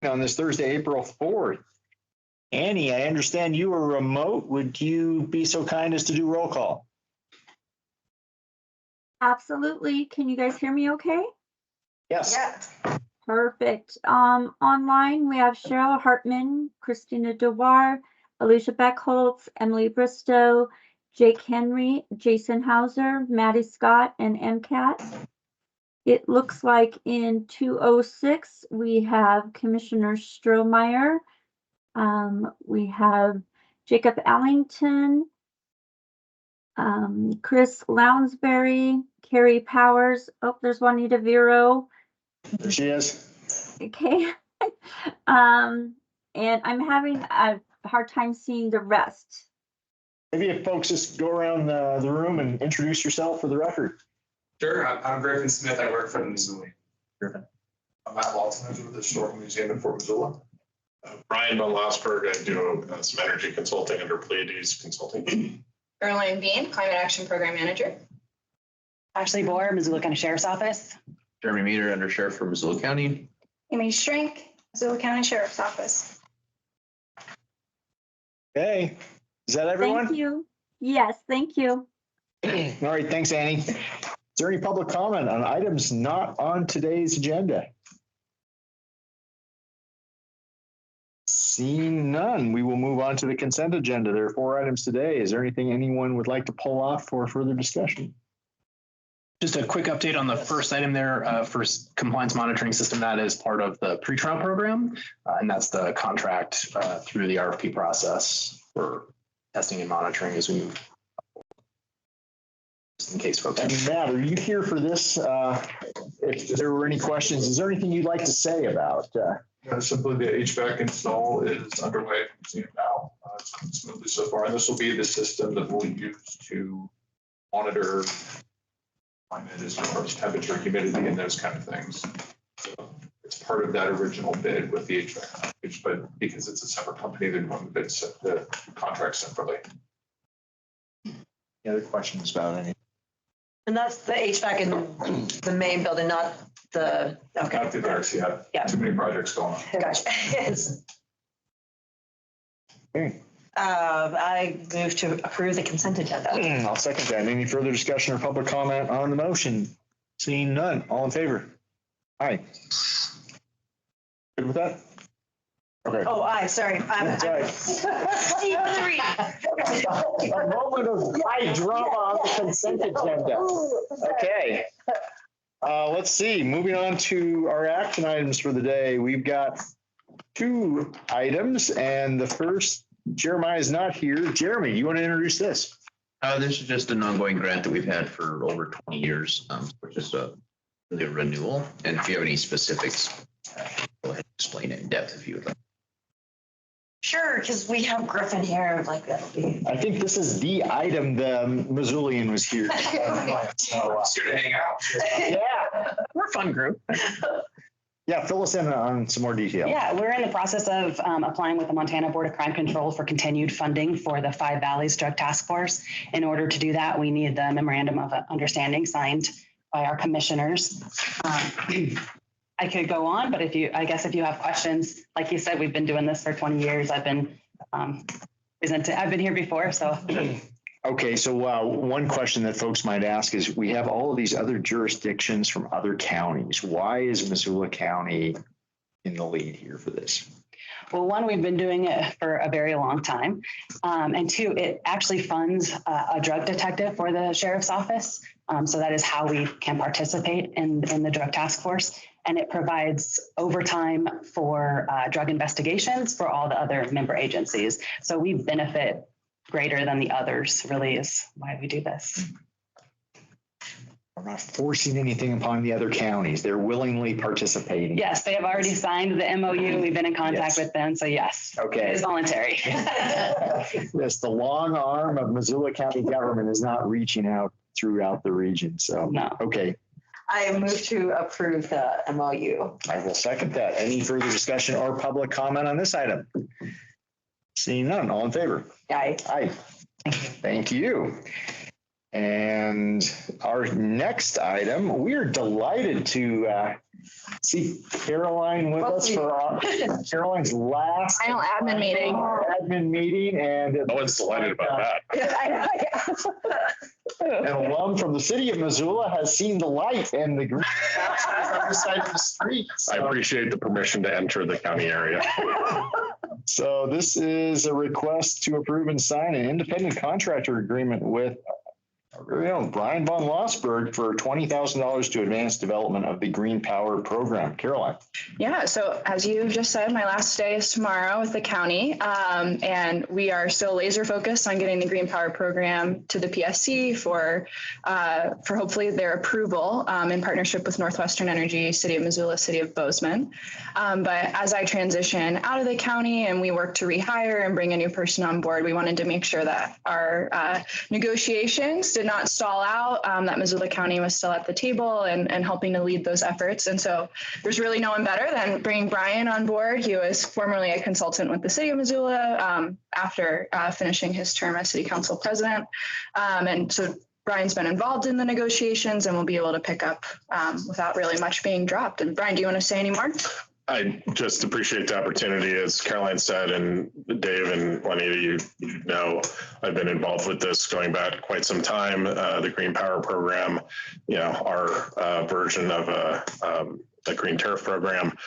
on this Thursday, April 4th. Annie, I understand you are remote. Would you be so kind as to do roll call? Absolutely. Can you guys hear me okay? Yes. Yeah. Perfect. Online, we have Cheryl Hartman, Christina Dewar, Alicia Beckholtz, Emily Bristow, Jake Henry, Jason Hauser, Maddie Scott, and MCAT. It looks like in 206, we have Commissioner Strohmeyer. We have Jacob Allington, Chris Lounsbury, Carrie Powers. Oh, there's Juanita Vero. There she is. Okay. And I'm having a hard time seeing the rest. Maybe if folks just go around the room and introduce yourself for the record. Sure, I'm Griffin Smith. I work for the Missoula. Griffin. I'm Matt Lawson. I with the Historical Museum in Fort Missoula. Brian von Lossberg. I do some energy consulting under Pleiades Consulting. Caroline Bean, Climate Action Program Manager. Ashley Bohr, Missoula County Sheriff's Office. Jeremy Meter, Under Sheriff for Missoula County. Amy Shrink, Missoula County Sheriff's Office. Okay. Is that everyone? Thank you. Yes, thank you. All right. Thanks, Annie. Is there any public comment on items not on today's agenda? Seeing none, we will move on to the consent agenda. There are 4 items today. Is there anything anyone would like to pull off for further discussion? Just a quick update on the first item there for compliance monitoring system. That is part of the pre-trial program, and that's the contract through the RFP process for testing and monitoring as we move. Just in case folks. And Matt, are you here for this? If there were any questions, is there anything you'd like to say about? Simply the HVAC install is underway now. It's going smoothly so far, and this will be the system that we'll use to monitor climate as far as temperature, humidity, and those kind of things. So it's part of that original bid with the HVAC package, but because it's a separate company, they're going to bid the contract separately. Any other questions about any? And that's the HVAC in the main building, not the, okay. Not the others, yeah. Too many projects going on. Gotcha. Yes. Okay. I move to approve the consent agenda. I'll second that. Any further discussion or public comment on the motion? Seeing none. All in favor? Aye. Good with that? Okay. Oh, aye, sorry. That's right. A moment of high drama on the consent agenda. Okay. Let's see. Moving on to our action items for the day. We've got 2 items, and the first, Jeremiah is not here. Jeremy, you want to introduce this? This is just an ongoing grant that we've had for over 20 years, which is really a renewal. And if you have any specifics, go ahead and explain it in depth if you would like. Sure, because we have Griffin here, like that'll be. I think this is the item the Missoulian was here. It's here to hang out. Yeah. We're a fun group. Yeah, fill us in on some more detail. Yeah, we're in the process of applying with the Montana Board of Crime Control for continued funding for the Five Valleys Drug Task Force. In order to do that, we need the memorandum of understanding signed by our commissioners. I could go on, but I guess if you have questions, like you said, we've been doing this for 20 years. I've been here before, so. Okay, so one question that folks might ask is, we have all of these other jurisdictions from other counties. Why is Missoula County in the lead here for this? Well, 1, we've been doing it for a very long time. And 2, it actually funds a drug detective for the sheriff's office. So that is how we can participate in the drug task force. And it provides overtime for drug investigations for all the other member agencies. So we benefit greater than the others, really is why we do this. We're not forcing anything upon the other counties. They're willingly participating. Yes, they have already signed the MOU. We've been in contact with them. So yes, okay. It's voluntary. Yes, the long arm of Missoula County government is not reaching out throughout the region. So, no. Okay. I move to approve the MOU. I will second that. Any further discussion or public comment on this item? Seeing none, all in favor? Aye. Aye. Thank you. And our next item, we are delighted to See Caroline with us for Caroline's last Final admin meeting. admin meeting, and No one's delighted about that. an alum from the city of Missoula has seen the light and the green on the other side of the street. I appreciate the permission to enter the county area. So this is a request to approve and sign an independent contractor agreement with our very own Brian von Lossberg for $20,000 to advance development of the Green Power Program. Caroline. Yeah, so as you just said, my last day is tomorrow with the county. And we are still laser focused on getting the Green Power Program to the PSC for hopefully their approval in partnership with Northwestern Energy, City of Missoula, City of Bozeman. But as I transition out of the county and we work to rehire and bring a new person on board, we wanted to make sure that our negotiations did not stall out, that Missoula County was still at the table and helping to lead those efforts. And so there's really no one better than bringing Brian on board. He was formerly a consultant with the City of Missoula after finishing his term as City Council President. And so Brian's been involved in the negotiations and will be able to pick up without really much being dropped. And Brian, do you want to say any more? I just appreciate the opportunity, as Caroline said, and Dave and Juanita, you know, I've been involved with this going back quite some time. The Green Power Program, you know, our version of a green tariff program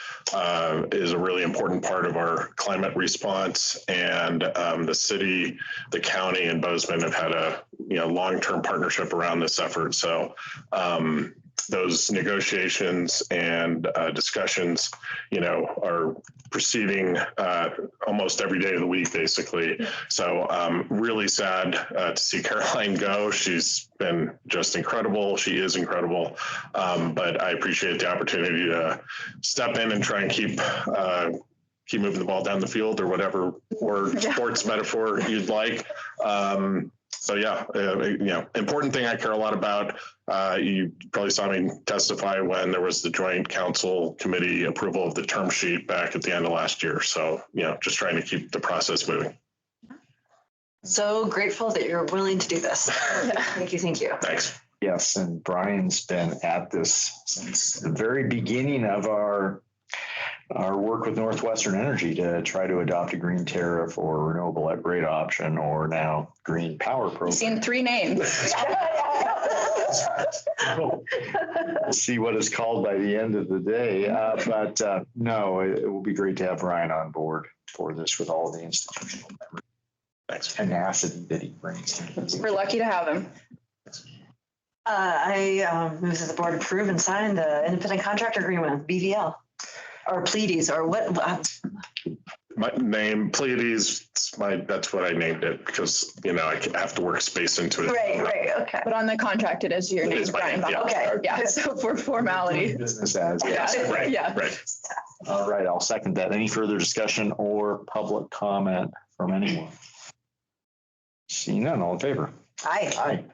is a really important part of our climate response. And the city, the county, and Bozeman have had a long-term partnership around this effort. So those negotiations and discussions, are proceeding almost every day of the week, basically. So really sad to see Caroline go. She's been just incredible. She is incredible. But I appreciate the opportunity to step in and try and keep moving the ball down the field, or whatever word, sports metaphor you'd like. So yeah, important thing I care a lot about. You probably saw me testify when there was the joint council committee approval of the term sheet back at the end of last year. So, just trying to keep the process moving. So grateful that you're willing to do this. Thank you. Thank you. Thanks. Yes, and Brian's been at this since the very beginning of our work with Northwestern Energy to try to adopt a green tariff or renewable at rate option, or now Green Power Program. I've seen 3 names. We'll see what it's called by the end of the day. But no, it will be great to have Ryan on board for this with all of the institutional tenacity that he brings. We're lucky to have him. I move that the board approve and sign the independent contractor agreement with BVL. Or Pleiades, or what? My name, Pleiades, that's what I named it, because, I have to work space into it. Right, okay. But on the contract, it is your name, It's my Brian. name, yeah. Okay, yeah, so for formality. Business as. Yeah, Right, yeah. right. All right, I'll second that. Any further discussion or public comment from anyone? Seeing none, all in favor? Aye. Aye.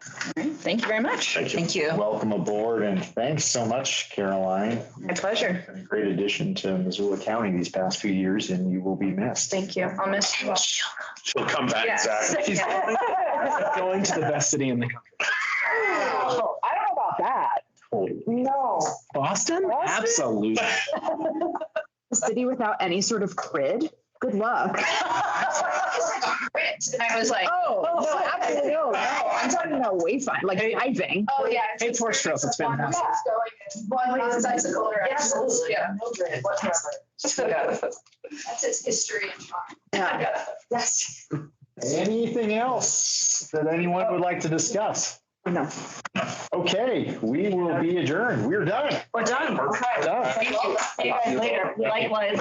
Thank you very much. Thank you. Thank you. Welcome aboard, and thanks so much, Caroline. My pleasure. Been a great addition to Missoula County these past few years, and you will be missed. Thank you. I'll miss you. She'll come back, Yes. Zach. She's going to the best city in the country. Oh, I don't know about that. No. Boston? Absolutely. A city without any sort of grid? Good luck. And I was like, Oh, no, absolutely. No, I'm talking about wayfind, like driving. oh, yeah. Hey, Torch Trails, it's fantastic. One bicycle or absolutely, yeah. That's its history and charm. Yeah. Yes. Anything else that anyone would like to discuss? No. Okay, we will be adjourned. We're done. We're done. Done. Thank you. See you guys later. Likewise.